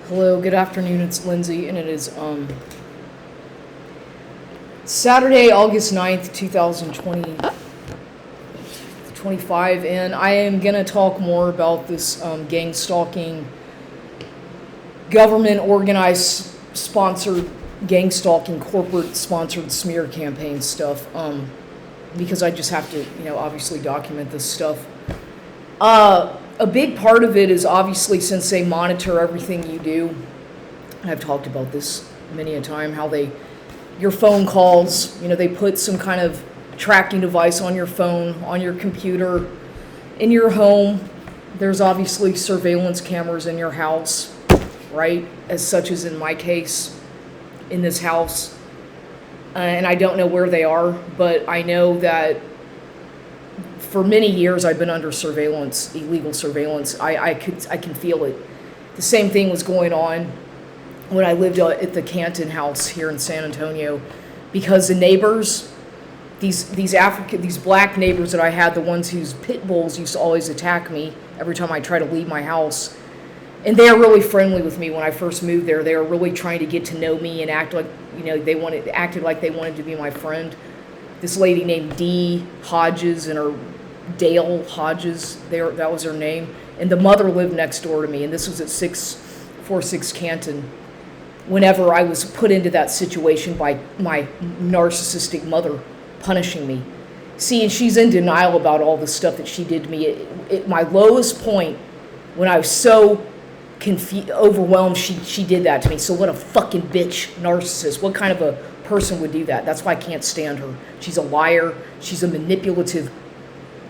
Hello, good afternoon, it's Lindsay, and it is Saturday, August 9th, 2025, and I am going to talk more about this gang stalking, government organized, sponsored, gang stalking, corporate sponsored smear campaign stuff, because I just have to, obviously document this stuff. A big part of it is obviously since they monitor everything you do. I've talked about this many a time, how your phone calls, they put some kind of tracking device on your phone, on your computer, in your home. There's obviously surveillance cameras in your house, right? As such as in my case, in this house. And I don't know where they are, but I know that for many years I've been under surveillance, illegal surveillance. I can feel it. The same thing was going on when I lived at the Canton house here in San Antonio, because the neighbors, these black neighbors that I had, the ones whose pit bulls used to always attack me every time I try to leave my house, and they are really friendly with me when I first moved there. They were really trying to get to know me and act like acted like they wanted to be my friend. This lady named Dee Hodges and her Dale Hodges, that was her name, and the mother lived next door to me, and this was at 646 Canton. Whenever I was put into that situation by my narcissistic mother punishing me. See, and she's in denial about all the stuff that she did to me. At my lowest point, when I was so overwhelmed, she did that to me. So what a fucking bitch, narcissist. What kind of a person would do that? That's why I can't stand her. She's a liar. She's a manipulative,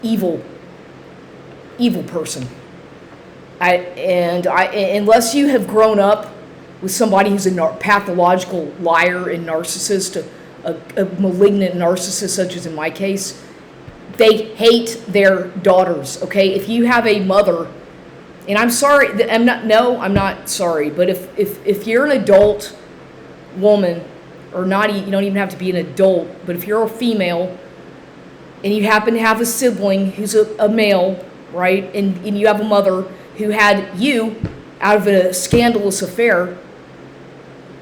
evil person. Unless you have grown up with somebody who's a pathological liar and narcissist, a malignant narcissist, such as in my case, they hate their daughters. Okay, if you have a mother, and I'm sorry, I'm not sorry, but if you're an adult woman, or not, you don't even have to be an adult, but if you're a female and you happen to have a sibling who's a male, right, and you have a mother who had you out of a scandalous affair,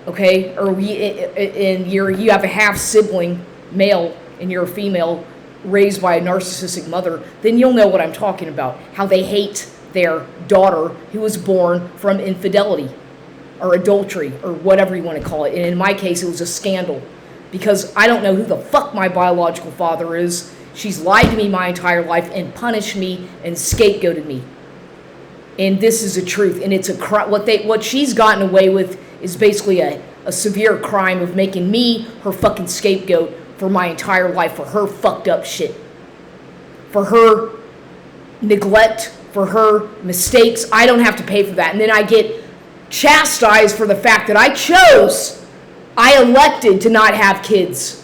okay, or you have a half sibling male and you're a female raised by a narcissistic mother, then you'll know what I'm talking about, how they hate their daughter who was born from infidelity or adultery or whatever you want to call it. And in my case, it was a scandal, because I don't know who the fuck my biological father is. She's lied to me my entire life and punished me and scapegoated me. And this is the truth. And it's what she's gotten away with is basically a severe crime of making me her fucking scapegoat for my entire life, for her fucked up shit, for her neglect, for her mistakes. I don't have to pay for that. And then I get chastised for the fact that I elected to not have kids,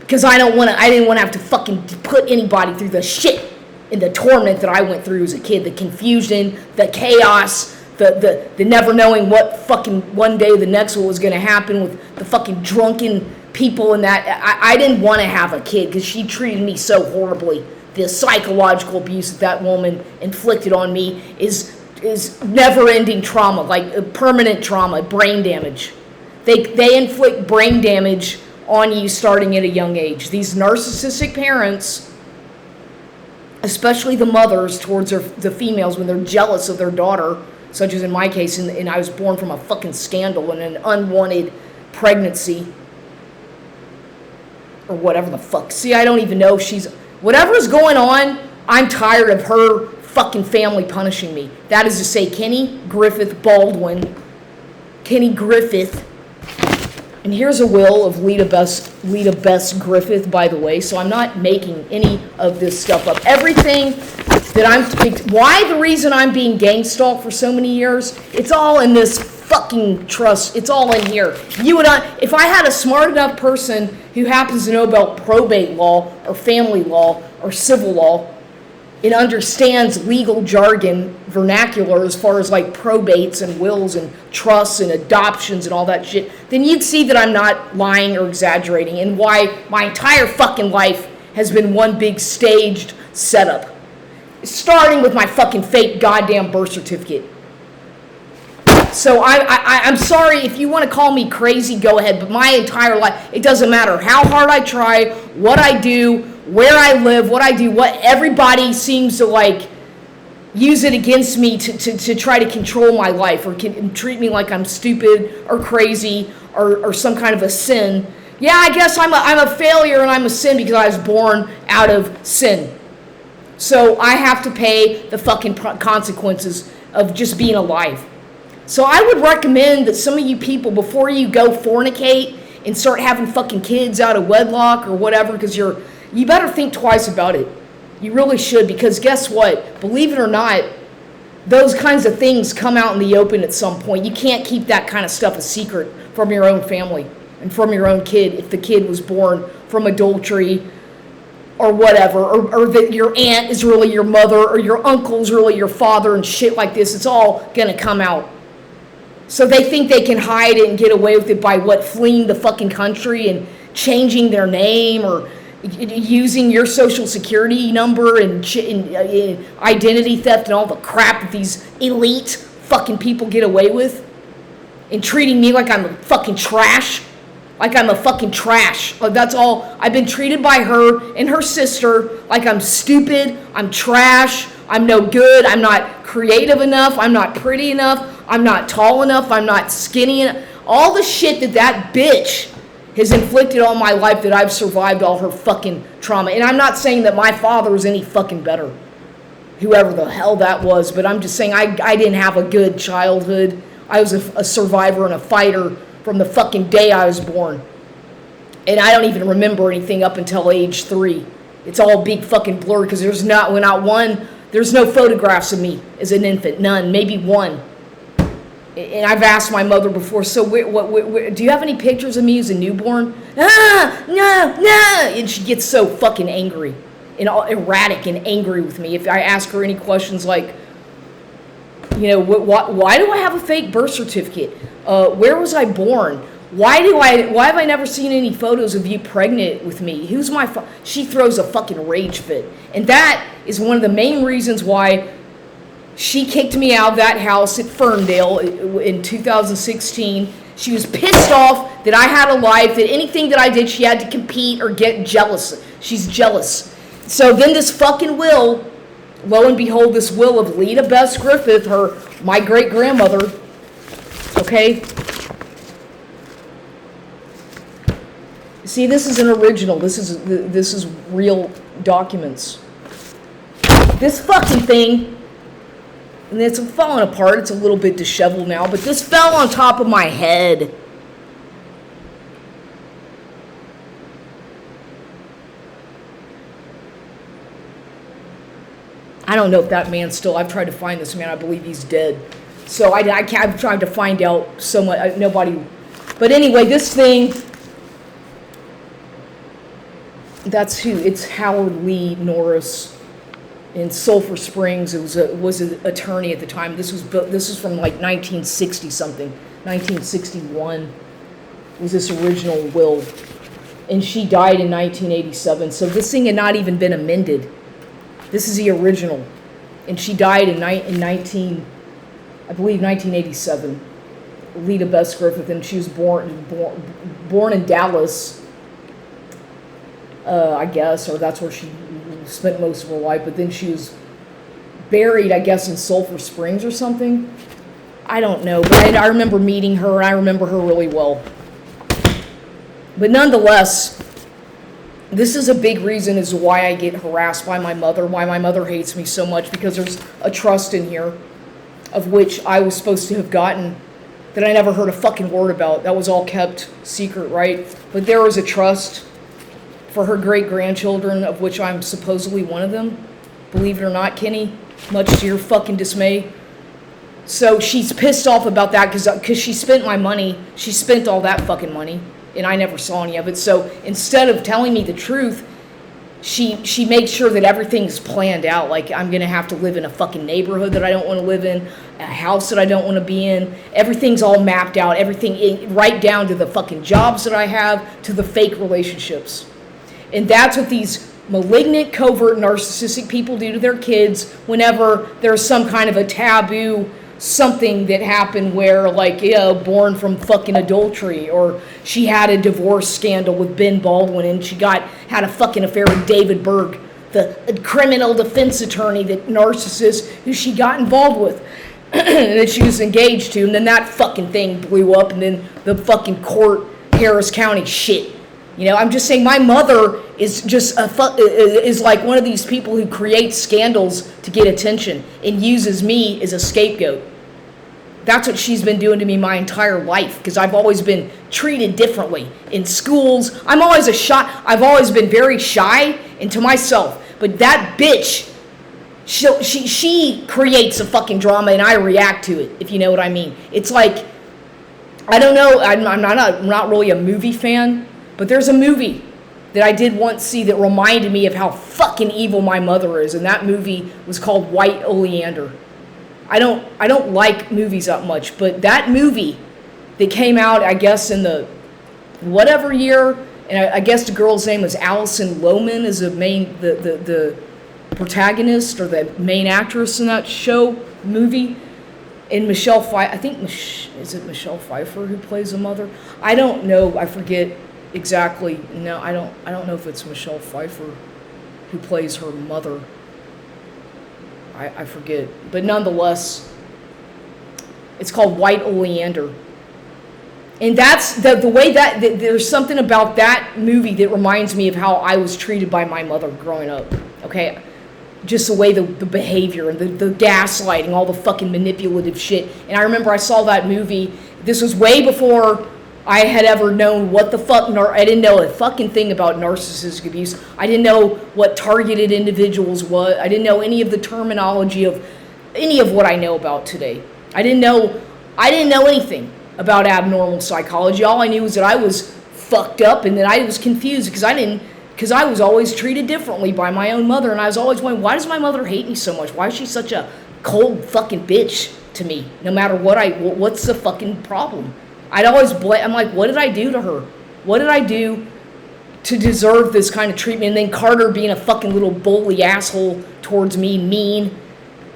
because I didn't want to have to fucking put anybody through the shit and the torment that I went through as a kid, the confusion, the chaos, the never knowing what fucking one day the next one was going to happen, with the fucking drunken people and that. I didn't want to have a kid because she treated me so horribly. The psychological abuse that woman inflicted on me is never-ending trauma, like permanent trauma, brain damage. They inflict brain damage on you starting at a young age. These narcissistic parents, especially the mothers towards the females, when they're jealous of their daughter, such as in my case, and I was born from a fucking scandal and an unwanted pregnancy, or whatever the fuck. See, I don't even know if whatever's going on, I'm tired of her fucking family punishing me. That is to say, Kenny Griffith Baldwin, and here's a will of Lita Bess Griffith, by the way, so I'm not making any of this stuff up. Everything that the reason I'm being gang stalked for so many years, it's all in this fucking trust. It's all in here. If I had a smart enough person who happens to know about probate law or family law or civil law, and understands legal jargon, vernacular, as far as like probates and wills and trusts and adoptions and all that shit, then you'd see that I'm not lying or exaggerating, and why my entire fucking life has been one big staged setup. Starting with my fucking fake goddamn birth certificate. So I'm sorry if you want to call me crazy, go ahead. But my entire life, it doesn't matter how hard I try, what I do, where I live, what I do, what everybody seems to like use it against me to try to control my life or treat me like I'm stupid or crazy or some kind of a sin. Yeah, I guess I'm a failure and I'm a sin because I was born out of sin. So I have to pay the fucking consequences of just being alive. So I would recommend that some of you people, before you go fornicate and start having fucking kids out of wedlock or whatever, because you better think twice about it. You really should, because guess what? Believe it or not, those kinds of things come out in the open at some point. You can't keep that kind of stuff a secret from your own family and from your own kid if the kid was born from adultery or whatever, or that your aunt is really your mother or your uncle's really your father and shit like this. It's all going to come out. So they think they can hide it and get away with it by fleeing the fucking country and changing their name or using your social security number and identity theft and all the crap that these elite fucking people get away with, and treating me like I'm a fucking trash. Like I'm a fucking trash. That's all. I've been treated by her and her sister like I'm stupid, I'm trash, I'm no good, I'm not creative enough, I'm not pretty enough, I'm not tall enough, I'm not skinny enough. All the shit that bitch has inflicted on my life that I've survived all her fucking trauma. And I'm not saying that my father was any fucking better, whoever the hell that was, but I'm just saying I didn't have a good childhood. I was a survivor and a fighter from the fucking day I was born. And I don't even remember anything up until age 3. It's all big fucking blur because there's no photographs of me as an infant, none, maybe one. And I've asked my mother before, so do you have any pictures of me as a newborn? No. And she gets so fucking angry and all erratic and angry with me. If I ask her any questions like, why do I have a fake birth certificate? Where was I born? Why have I never seen any photos of you pregnant with me? Who's my She throws a fucking rage fit. And that is one of the main reasons why she kicked me out of that house at Ferndale in 2016. She was pissed off that I had a life, that anything that I did, she had to compete or get jealous. She's jealous. So then this fucking will, lo and behold, this will of Lita Bess Griffith, my great-grandmother, okay? See, this is an original. This is real documents. This fucking thing, and it's falling apart. It's a little bit disheveled now, but this fell on top of my head. I don't know if that man's still. I've tried to find this man. I believe he's dead. So I've tried to find out so much. Nobody. But anyway, this thing. That's who. It's Howard Lee Norris in Sulphur Springs. It was an attorney at the time. This was from like 1960 something, 1961 was this original will, and she died in 1987. So this thing had not even been amended. This is the original, and she died in 1987. Lita Bess Griffith, and she was born in Dallas, I guess, or that's where she spent most of her life, but then she was buried, I guess, in Sulphur Springs or something. I don't know, but I remember meeting her, and I remember her really well. But nonetheless, this is a big reason as to why I get harassed by my mother, why my mother hates me so much, because there's a trust in here of which I was supposed to have gotten that I never heard a fucking word about. That was all kept secret, right? But there was a trust for her great-grandchildren, of which I'm supposedly one of them. Believe it or not, Kenny, much to your fucking dismay. So she's pissed off about that because she spent my money. She spent all that fucking money, and I never saw any of it. So instead of telling me the truth, she makes sure that everything's planned out. Like, I'm going to have to live in a fucking neighborhood that I don't want to live in, a house that I don't want to be in. Everything's all mapped out, right down to the fucking jobs that I have, to the fake relationships. And that's what these malignant, covert, narcissistic people do to their kids whenever there's some kind of a taboo something that happened where, like, born from fucking adultery, or she had a divorce scandal with Ben Baldwin and she had a fucking affair with David Berg, the criminal defense attorney, that narcissist who she got involved with and that she was engaged to, and then that fucking thing blew up, and then the fucking court, Harris County shit. I'm just saying, my mother is just is like one of these people who creates scandals to get attention and uses me as a scapegoat. That's what she's been doing to me my entire life, because I've always been treated differently in schools. I've always been very shy and to myself. But that bitch, she creates a fucking drama and I react to it, if you know what I mean. It's like, I don't know, I'm not really a movie fan, but there's a movie that I did once see that reminded me of how fucking evil my mother is, and that movie was called White Oleander. I don't like movies that much, but that movie that came out, I guess, in the whatever year, and I guess the girl's name was Alison Lohman, is the protagonist or the main actress in that movie. And Michelle Pfeiffer, I think, is it Michelle Pfeiffer who plays the mother? I don't know. I forget exactly. No, I don't know if it's Michelle Pfeiffer who plays her mother. I forget. But nonetheless, it's called White Oleander. And that's the way that there's something about that movie that reminds me of how I was treated by my mother growing up. Okay? Just the way the behavior and the gaslighting, all the fucking manipulative shit. And I remember I saw that movie. This was way before I had ever known what the fuck. I didn't know a fucking thing about narcissistic abuse. I didn't know what targeted individuals was. I didn't know any of the terminology of any of what I know about today. I didn't know anything about abnormal psychology. All I knew was that I was fucked up and that I was confused because I was always treated differently by my own mother, and I was always wondering, why does my mother hate me so much? Why is she such a cold fucking bitch to me? No matter what's the fucking problem? I'd always I'm like, what did I do to her? What did I do to deserve this kind of treatment? And then Carter being a fucking little bully asshole towards me, mean,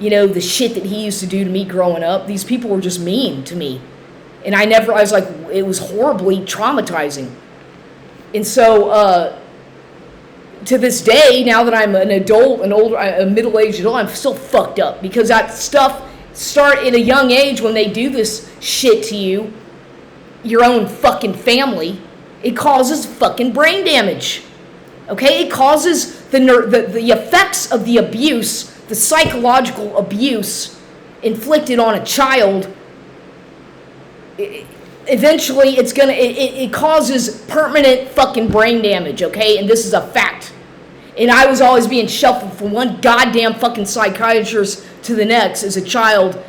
the shit that he used to do to me growing up. These people were just mean to me. And I was like, it was horribly traumatizing. And so, to this day, now that I'm an adult, a middle-aged adult, I'm still fucked up because that stuff start at a young age when they do this shit to you, your own fucking family. It causes fucking brain damage. Okay, it causes the effects of the abuse, the psychological abuse inflicted on a child. Eventually, it causes permanent fucking brain damage, okay? And this is a fact. And I was always being shuffled from one goddamn fucking psychiatrist to the next as a child,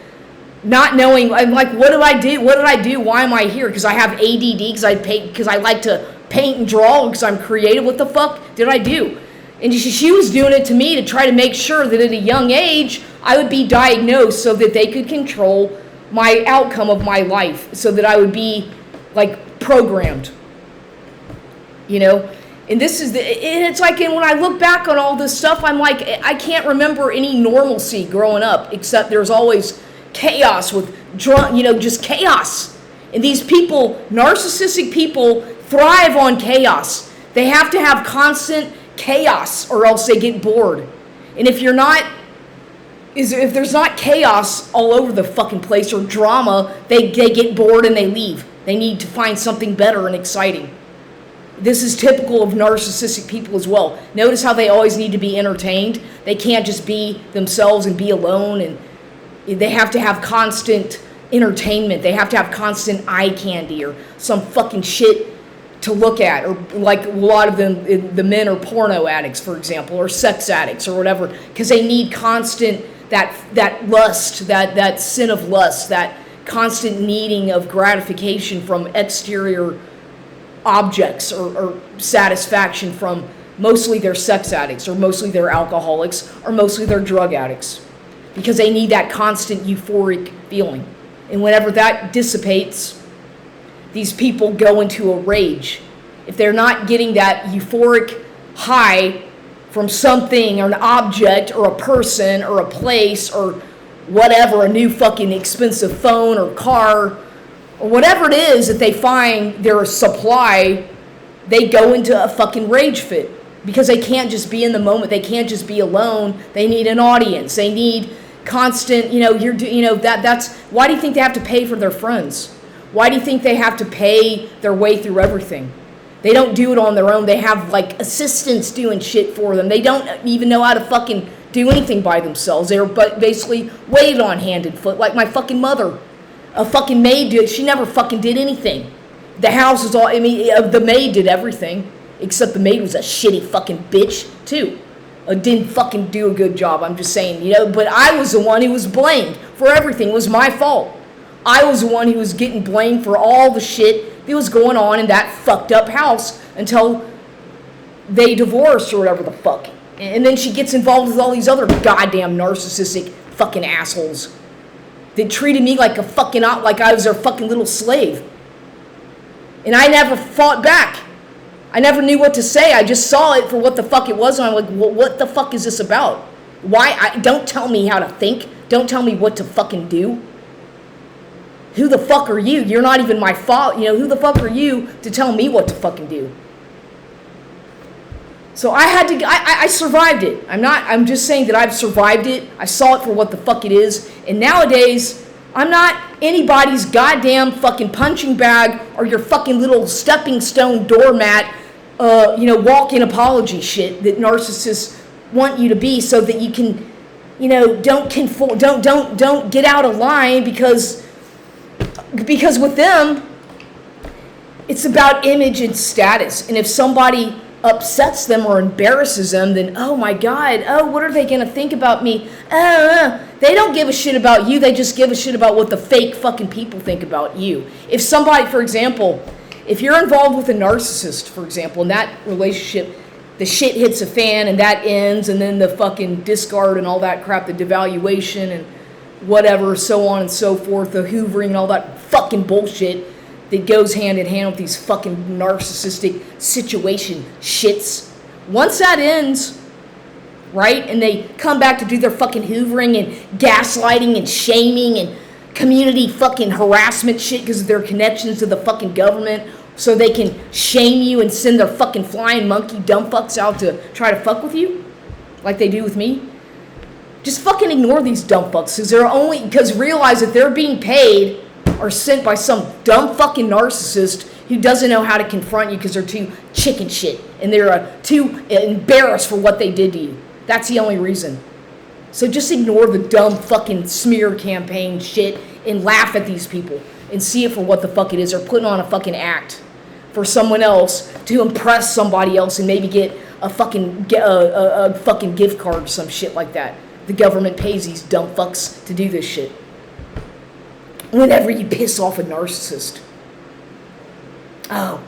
not knowing. I'm like, what did I do? What did I do? Why am I here? Because I have ADD, because I like to paint and draw, because I'm creative. What the fuck did I do? And she was doing it to me to try to make sure that at a young age, I would be diagnosed so that they could control my outcome of my life, so that I would be like programmed, and this is and it's like, and when I look back on all this stuff, I'm like, I can't remember any normalcy growing up, except there's always chaos with just chaos. And these people, narcissistic people, thrive on chaos. They have to have constant chaos or else they get bored. And if there's not chaos all over the fucking place or drama, they get bored and they leave. They need to find something better and exciting. This is typical of narcissistic people as well. Notice how they always need to be entertained. They can't just be themselves and be alone, and they have to have constant entertainment. They have to have constant eye candy or some fucking shit to look at, or like a lot of them, the men are porno addicts, for example, or sex addicts or whatever, because they need constant that lust, that sin of lust, that constant needing of gratification from exterior objects or satisfaction from mostly their sex addicts or mostly their alcoholics or mostly their drug addicts, because they need that constant euphoric feeling. And whenever that dissipates, these people go into a rage. If they're not getting that euphoric high from something or an object or a person or a place or whatever, a new fucking expensive phone or car or whatever it is that they find their supply, they go into a fucking rage fit because they can't just be in the moment. They can't just be alone. They need an audience. They need constant, that's why do you think they have to pay for their friends? Why do you think they have to pay their way through everything? They don't do it on their own. They have like assistants doing shit for them. They don't even know how to fucking do anything by themselves. They're basically waited on hand and foot, like my fucking mother. A fucking maid did. She never fucking did anything. The house was all, the maid did everything. Except the maid was a shitty fucking bitch, too. Didn't fucking do a good job, I'm just saying, But I was the one who was blamed for everything. It was my fault. I was the one who was getting blamed for all the shit that was going on in that fucked up house until they divorced or whatever the fuck. And then she gets involved with all these other goddamn narcissistic fucking assholes that treated me like like I was their fucking little slave. And I never fought back. I never knew what to say. I just saw it for what the fuck it was, and I'm like, what the fuck is this about? Don't tell me how to think. Don't tell me what to fucking do. Who the fuck are you? You're not even my fault. Who the fuck are you to tell me what to fucking do? So I survived it. I'm just saying that I've survived it. I saw it for what the fuck it is. And nowadays, I'm not anybody's goddamn fucking punching bag or your fucking little stepping stone doormat, walk-in apology shit that narcissists want you to be so that you can, don't conform, don't get out of line because with them, it's about image and status. And if somebody upsets them or embarrasses them, then, oh my God, what are they going to think about me? They don't give a shit about you. They just give a shit about what the fake fucking people think about you. If somebody, for example, if you're involved with a narcissist, for example, in that relationship, the shit hits a fan and that ends, and then the fucking discard and all that crap, the devaluation and whatever, so on and so forth, the hoovering and all that fucking bullshit that goes hand in hand with these fucking narcissistic situation shits. Once that ends, right, and they come back to do their fucking hoovering and gaslighting and shaming and community fucking harassment shit because of their connections to the fucking government so they can shame you and send their fucking flying monkey dumb fucks out to try to fuck with you like they do with me, just fucking ignore these dumb fucks because realize that they're being paid or sent by some dumb fucking narcissist who doesn't know how to confront you because they're too chicken shit and they're too embarrassed for what they did to you. That's the only reason. So just ignore the dumb fucking smear campaign shit and laugh at these people and see it for what the fuck it is. They're putting on a fucking act for someone else to impress somebody else and maybe get a fucking gift card or some shit like that. The government pays these dumb fucks to do this shit. Whenever you piss off a narcissist,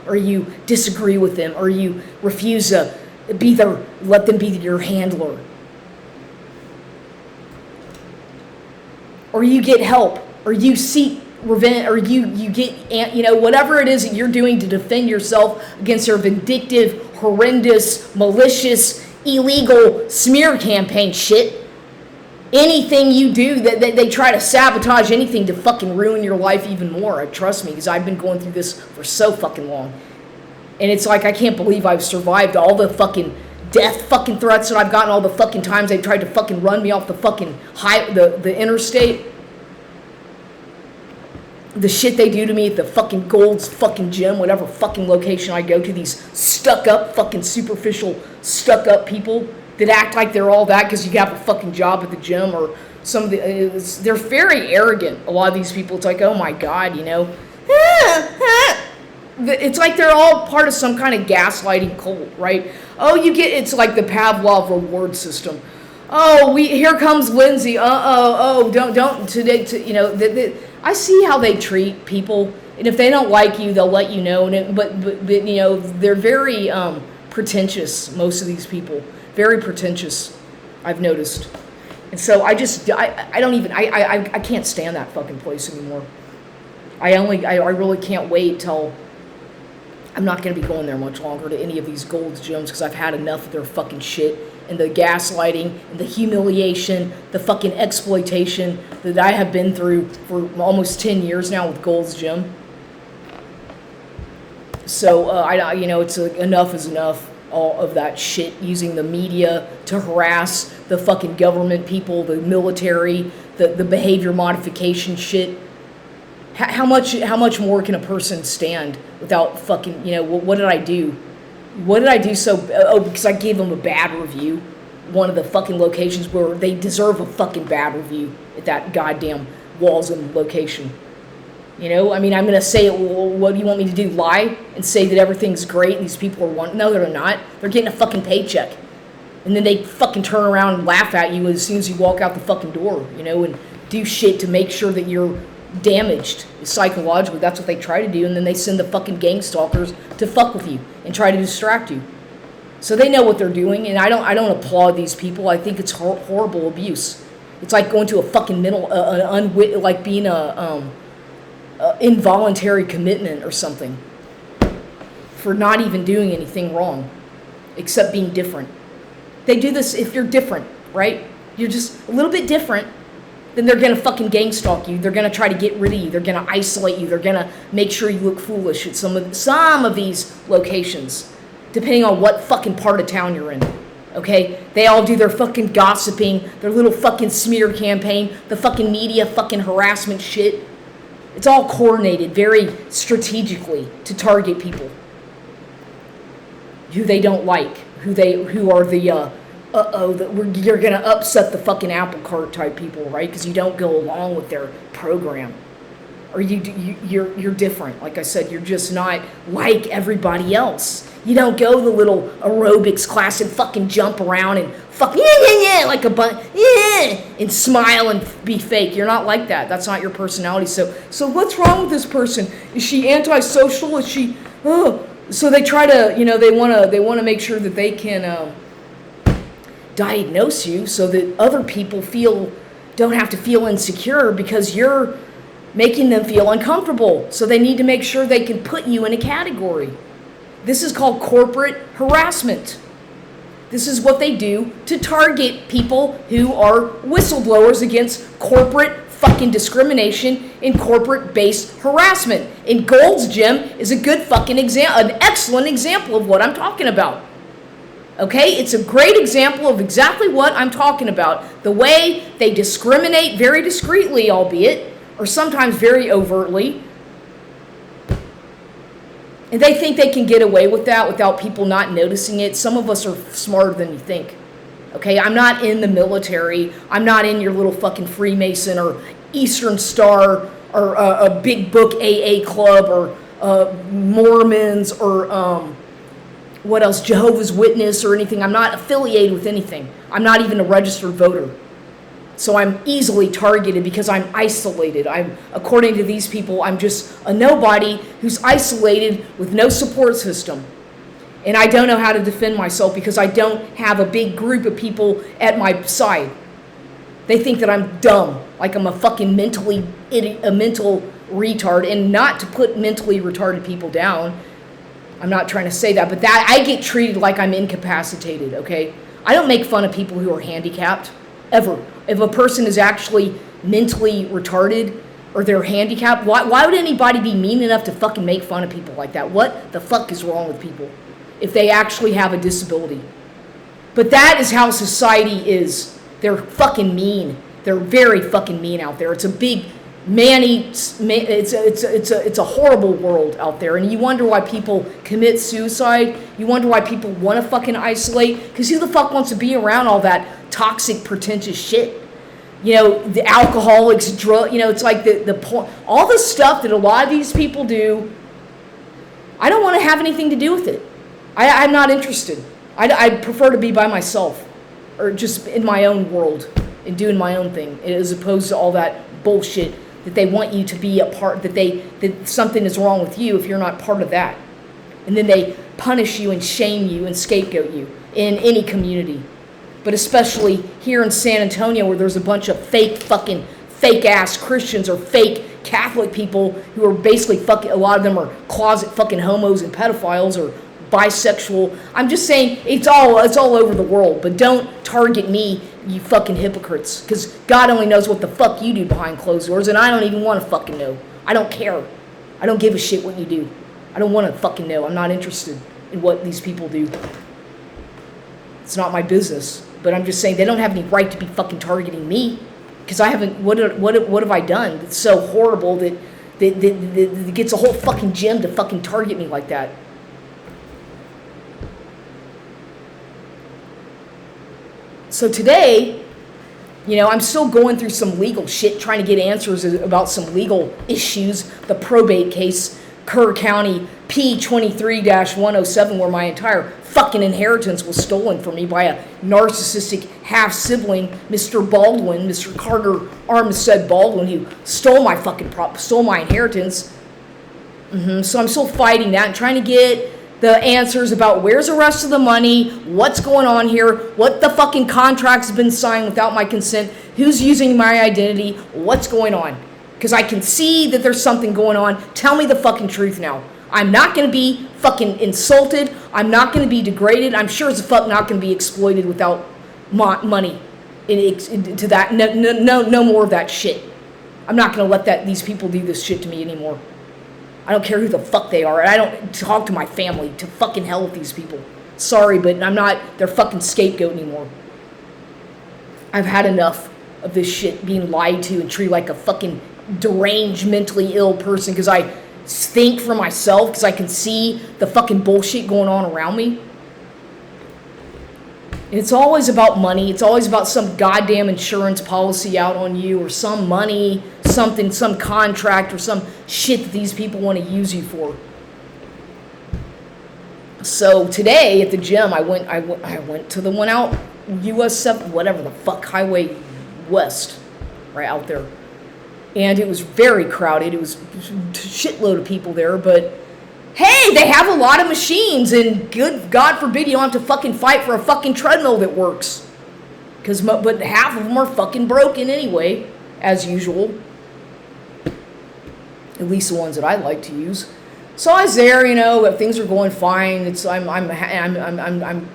or you disagree with them, or you refuse to let them be your handler, or you get help, or you seek revenge, or you get, whatever it is that you're doing to defend yourself against their vindictive, horrendous, malicious, illegal smear campaign shit. Anything you do, that they try to sabotage anything to fucking ruin your life even more. Trust me, because I've been going through this for so fucking long. And it's like, I can't believe I've survived all the fucking death fucking threats that I've gotten, all the fucking times they've tried to fucking run me off the fucking the interstate. The shit they do to me at the fucking Gold's fucking gym, whatever fucking location I go to, these stuck up fucking superficial stuck up people that act like they're all that because you have a fucking job at the gym, or some of they're very arrogant. A lot of these people, it's like, oh my God, it's like they're all part of some kind of gaslighting cult, right? It's like the Pavlov reward system. Here comes Lindsay. Don't today. I see how they treat people, and if they don't like you, they'll let you know. But they're very pretentious. Most of these people. Very pretentious, I've noticed. And so I can't stand that fucking place anymore. I really can't wait till I'm not going to be going there much longer to any of these Gold's gyms because I've had enough of their fucking shit. and the gaslighting and the humiliation, the fucking exploitation that I have been through for almost 10 years now with Gold's Gym. So, it's enough is enough, all of that shit, using the media to harass the fucking government people, the military, the behavior modification shit. How much more can a person stand without fucking, what did I do? What did I do because I gave them a bad review. One of the fucking locations where they deserve a fucking bad review at that goddamn Walsham location. I'm going to say it. Well, what do you want me to do? Lie and say that everything's great and these people are no, they're not. They're getting a fucking paycheck. And then they fucking turn around and laugh at you as soon as you walk out the fucking door, and do shit to make sure that you're damaged psychologically. That's what they try to do. And then they send the fucking gang stalkers to fuck with you and try to distract you. So they know what they're doing, and I don't applaud these people. I think it's horrible abuse. It's like going to a fucking like being a involuntary commitment or something for not even doing anything wrong except being different. They do this if you're different, right? You're just a little bit different, then they're going to fucking gang stalk you. They're going to try to get rid of you. They're going to isolate you. They're going to make sure you look foolish at some of these locations, depending on what fucking part of town you're in. Okay? They all do their fucking gossiping, their little fucking smear campaign, the fucking media fucking harassment shit. It's all coordinated very strategically to target people who they don't like, who are the you're gonna upset the fucking apple cart type people, right? Because you don't go along with their program, or you're different. Like I said, you're just not like everybody else. You don't go to the little aerobics class and fucking jump around and fuck yeah like a bunch and smile and be fake. You're not like that. That's not your personality. So what's wrong with this person? Is she antisocial? Is she? Oh, so they try to they want to make sure that they can diagnose you so that other people don't have to feel insecure because you're making them feel uncomfortable. So they need to make sure they can put you in a category. This is called corporate harassment. This is what they do to target people who are whistleblowers against corporate fucking discrimination and corporate-based harassment. And Gold's Gym is a good fucking example, an excellent example of what I'm talking about. Okay? It's a great example of exactly what I'm talking about. The way they discriminate very discreetly, albeit, or sometimes very overtly. And they think they can get away with that without people not noticing it. Some of us are smarter than you think. Okay, I'm not in the military. I'm not in your little fucking Freemason or Eastern Star or a big book AA club or Mormons or what else, Jehovah's Witness or anything. I'm not affiliated with anything. I'm not even a registered voter. So I'm easily targeted because I'm isolated. According to these people, I'm just a nobody who's isolated with no support system. And I don't know how to defend myself because I don't have a big group of people at my side. They think that I'm dumb, like I'm a fucking mental retard. And not to put mentally retarded people down. I'm not trying to say that, but that I get treated like I'm incapacitated, okay? I don't make fun of people who are handicapped, ever. If a person is actually mentally retarded or they're handicapped, why would anybody be mean enough to fucking make fun of people like that? What the fuck is wrong with people if they actually have a disability? But that is how society is. They're fucking mean. They're very fucking mean out there. It's a big it's a horrible world out there, and you wonder why people commit suicide. You wonder why people want to fucking isolate, because who the fuck wants to be around all that toxic, pretentious shit? The alcoholics, drug, it's like all the stuff that a lot of these people do. I don't want to have anything to do with it. I'm not interested. I prefer to be by myself, or just in my own world and doing my own thing, as opposed to all that bullshit that they want you to be a part, that something is wrong with you if you're not part of that. And then they punish you and shame you and scapegoat you in any community. But especially here in San Antonio, where there's a bunch of fake ass Christians or fake Catholic people who are basically a lot of them are closet fucking homos and pedophiles or bisexual. I'm just saying it's all over the world, but don't target me, you fucking hypocrites, because God only knows what the fuck you do behind closed doors, and I don't even want to fucking know. I don't care. I don't give a shit what you do. I don't want to fucking know. I'm not interested in what these people do. It's not my business. But I'm just saying they don't have any right to be fucking targeting me, because I haven't. What have I done that's so horrible that gets a whole fucking gym to fucking target me like that? So today, I'm still going through some legal shit, trying to get answers about some legal issues. The probate case, Kerr County P23-107, where my entire fucking inheritance was stolen from me by a narcissistic half-sibling, Mr. Baldwin, Mr. Carter Armstead Baldwin, who stole my inheritance. So I'm still fighting that and trying to get the answers about where's the rest of the money, what's going on here, what the fucking contracts have been signed without my consent, who's using my identity, what's going on. Because I can see that there's something going on. Tell me the fucking truth now. I'm not going to be fucking insulted. I'm not going to be degraded. I'm sure as a fuck not going to be exploited without money into that. No more of that shit. I'm not going to let these people do this shit to me anymore. I don't care who the fuck they are. I don't talk to my family. To fucking hell with these people. Sorry, but I'm not their fucking scapegoat anymore. I've had enough of this shit being lied to and treated like a fucking deranged, mentally ill person because I think for myself, because I can see the fucking bullshit going on around me. And it's always about money. It's always about some goddamn insurance policy out on you, or some money, something, some contract, or some shit that these people want to use you for. So today at the gym, I went to the one out US 7, whatever the fuck, Highway West, right out there. And it was very crowded. It was a shitload of people there, but hey, they have a lot of machines, and good God forbid you don't have to fucking fight for a fucking treadmill that works. But half of them are fucking broken anyway, as usual. At least the ones that I like to use. So I was there, things are going fine. I'm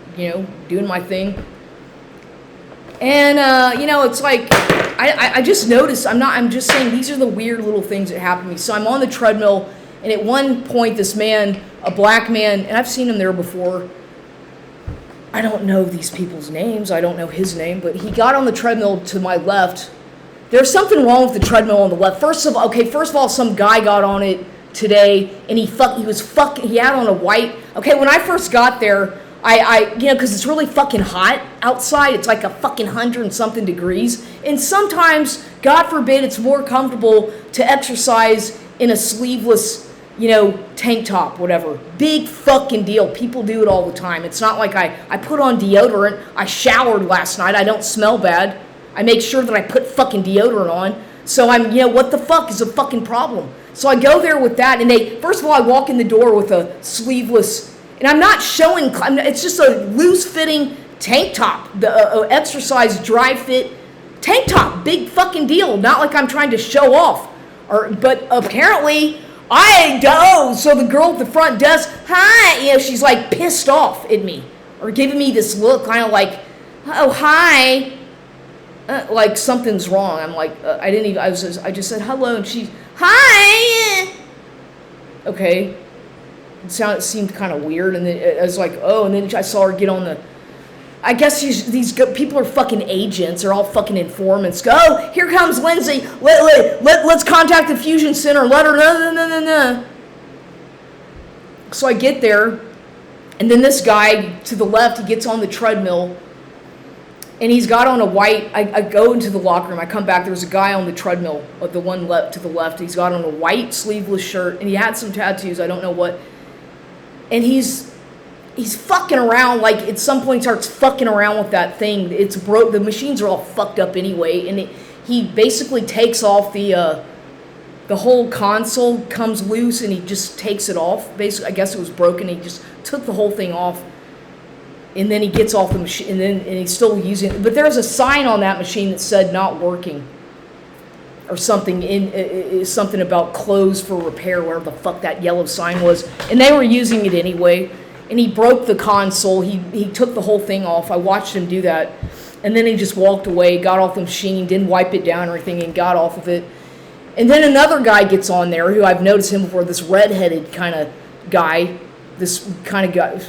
doing my thing. And it's like I just noticed. I'm just saying these are the weird little things that happen to me. So I'm on the treadmill, and at one point, this man, a black man, and I've seen him there before. I don't know these people's names. I don't know his name, but he got on the treadmill to my left. There's something wrong with the treadmill on the left. First of all, some guy got on it today, and he had on a white. Okay, when I first got there, because it's really fucking hot outside. It's like a fucking 100 and something degrees. And sometimes, God forbid, it's more comfortable to exercise in a sleeveless, tank top, whatever. Big fucking deal. People do it all the time. It's not like I put on deodorant. I showered last night. I don't smell bad. I make sure that I put fucking deodorant on. So what the fuck is a fucking problem? So I go there with that, and first of all, I walk in the door with a sleeveless, and I'm not showing, it's just a loose-fitting tank top, the exercise dry fit tank top, big fucking deal, not like I'm trying to show off, but apparently, so the girl at the front desk, hi, she's like pissed off at me, or giving me this look, kind of like, oh, hi, like something's wrong. I'm like, I just said hello, and she, hi, okay. It seemed kind of weird, and then I was like, oh, and then I saw her get on the, I guess these people are fucking agents, they're all fucking informants. Go, here comes Lindsay, let's contact the Fusion Center, let her know, no. So I get there, and then this guy to the left, he gets on the treadmill, and he's got on a white, I go into the locker room, I come back, there's a guy on the treadmill, the one to the left, he's got on a white sleeveless shirt, and he had some tattoos, I don't know what, and he's fucking around, like at some point starts fucking around with that thing. It's broke. The machines are all fucked up anyway, and he basically takes off the whole console comes loose, and he just takes it off. Basically, I guess it was broken. He just took the whole thing off, and then he gets off the machine, and he's still using it. But there's a sign on that machine that said not working, or something something about closed for repair, whatever the fuck that yellow sign was, and they were using it anyway. and he broke the console. He took the whole thing off. I watched him do that. And then he just walked away, got off the machine, didn't wipe it down or anything, and got off of it. And then another guy gets on there who I've noticed him before, this redheaded kind of guy. This kind of guy,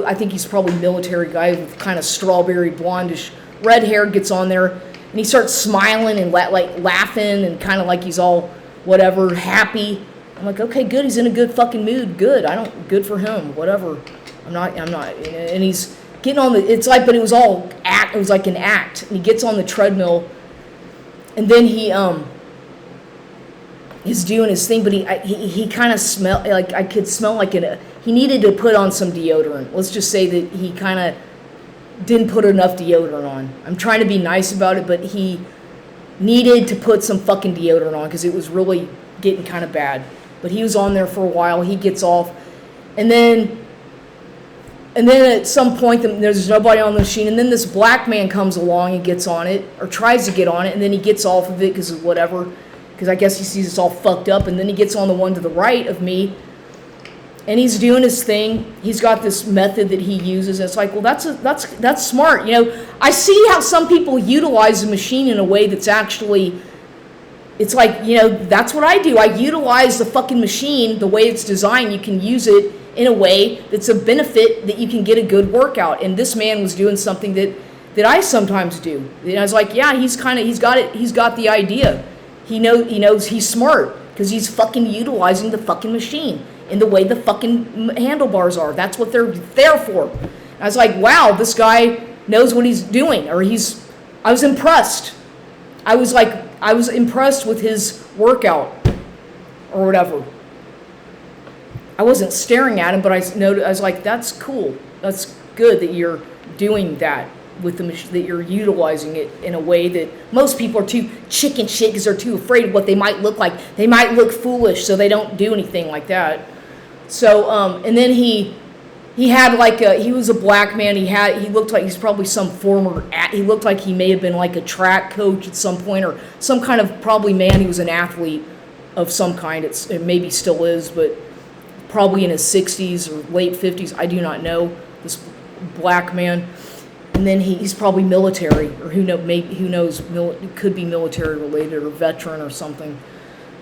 I think he's probably a military guy with kind of strawberry blondish red hair, gets on there. And he starts smiling and like laughing and kind of like he's all whatever, happy. I'm like, okay, good. He's in a good fucking mood. Good. Good for him. Whatever. I'm not. And he's getting on the, it's like, but it was all act, it was like an act. And he gets on the treadmill, and then he is doing his thing, but he kind of smelled, like, I could smell like he needed to put on some deodorant. Let's just say that he kind of didn't put enough deodorant on. I'm trying to be nice about it, but he needed to put some fucking deodorant on because it was really getting kind of bad. But he was on there for a while. He gets off, and then at some point, there's nobody on the machine, and then this black man comes along and gets on it, or tries to get on it, and then he gets off of it because of whatever, because I guess he sees it's all fucked up, and then he gets on the one to the right of me, and he's doing his thing. He's got this method that he uses, and it's like, well, that's smart. You know, I see how some people utilize the machine in a way that's actually, it's like, you know, that's what I do. I utilize the fucking machine the way it's designed. You can use it in a way that's a benefit that you can get a good workout. And this man was doing something that I sometimes do. And I was like, yeah, he's got it. He's got the idea. He knows he's smart because he's fucking utilizing the fucking machine in the way the fucking handlebars are. That's what they're there for. And I was like, wow, this guy knows what he's doing. I was impressed. I was impressed with his workout or whatever. I wasn't staring at him, but I was like, that's cool. That's good that you're doing that with the machine, that you're utilizing it in a way that most people are too chicken shit because they're too afraid of what they might look like. They might look foolish, so they don't do anything like that. So, and then he had like he was a black man. He looked like he's probably some former, he looked like he may have been like a track coach at some point or some kind of probably man. He was an athlete of some kind. It maybe still is, but probably in his 60s or late 50s. I do not know, this black man. And then he's probably military, or who knows, could be military related or veteran or something.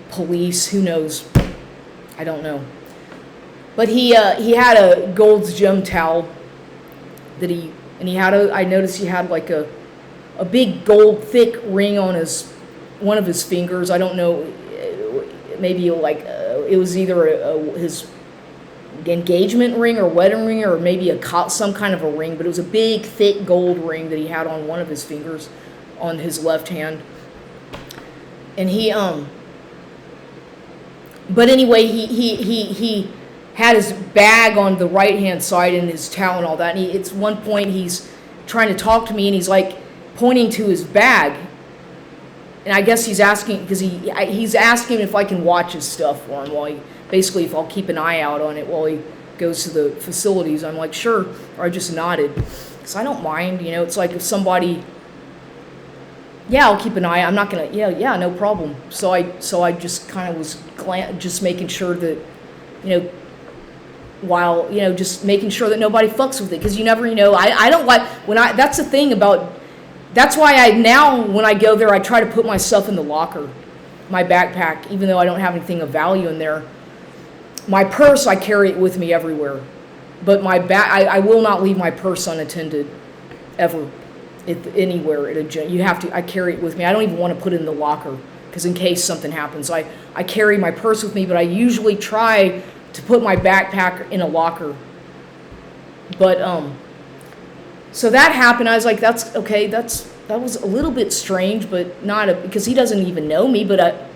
Police, who knows? I don't know. But he had a Gold's Gym towel that I noticed he had like a big gold thick ring on one of his fingers. I don't know, maybe like it was either his engagement ring or wedding ring or maybe some kind of a ring, but it was a big thick gold ring that he had on one of his fingers on his left hand. And but anyway, he had his bag on the right hand side and his towel and all that, and it's one point he's trying to talk to me and he's like pointing to his bag, and I guess he's asking because he's asking if I can watch his stuff for him basically if I'll keep an eye out on it while he goes to the facilities. I'm like, sure. Or I just nodded because I don't mind. You know, it's like if somebody, yeah, I'll keep an eye. I'm not gonna, yeah, no problem. So I just kind of was just making sure that, you know, while, you know, just making sure that nobody fucks with it, because you never, you know, I don't like that's the thing about, that's why now when I go there I try to put myself in the locker, my backpack, even though I don't have anything of value in there. My purse, I carry it with me everywhere, but my I will not leave my purse unattended ever anywhere at a gym. I carry it with me. I don't even want to put it in the locker because in case something happens, I carry my purse with me, but I usually try to put my backpack in a locker. But so that happened. I was like, that's okay. That was a little bit strange, but because he doesn't even know me, but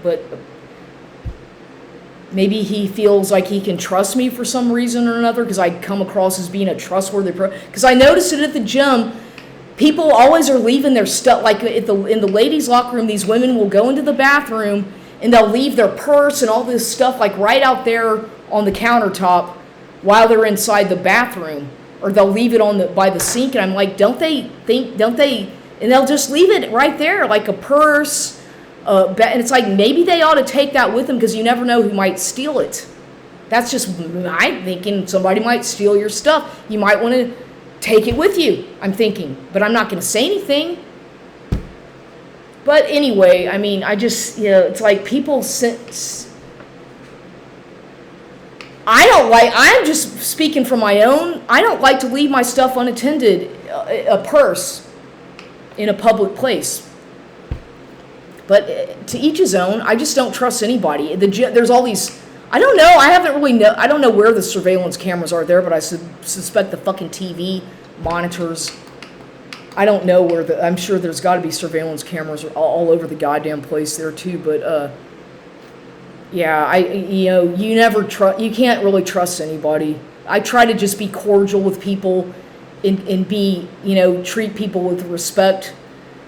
maybe he feels like he can trust me for some reason or another because I come across as being a trustworthy person. Because I noticed it at the gym. People always are leaving their stuff, like in the ladies' locker room, these women will go into the bathroom and they'll leave their purse and all this stuff like right out there on the countertop while they're inside the bathroom. Or they'll leave it by the sink, and I'm like, don't they, and they'll just leave it right there, like a purse, and it's like, maybe they ought to take that with them, because you never know who might steal it. That's just my thinking. Somebody might steal your stuff. You might want to take it with you, I'm thinking. But I'm not going to say anything. But anyway, I mean, I just, it's like people... I'm just speaking from my own, I don't like to leave my stuff unattended, a purse, in a public place. But to each his own. I just don't trust anybody. There's all these... I don't know. I don't know where the surveillance cameras are there, but I suspect the fucking TV monitors. I don't know where I'm sure there's got to be surveillance cameras all over the goddamn place there too. But yeah, you can't really trust anybody. I try to just be cordial with people, and be, treat people with respect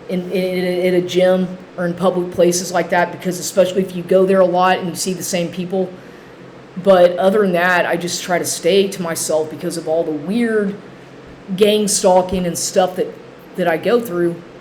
in a gym or in public places like that, because especially if you go there a lot and you see the same people. But other than that, I just try to stay to myself because of all the weird gang stalking and stuff that I go through.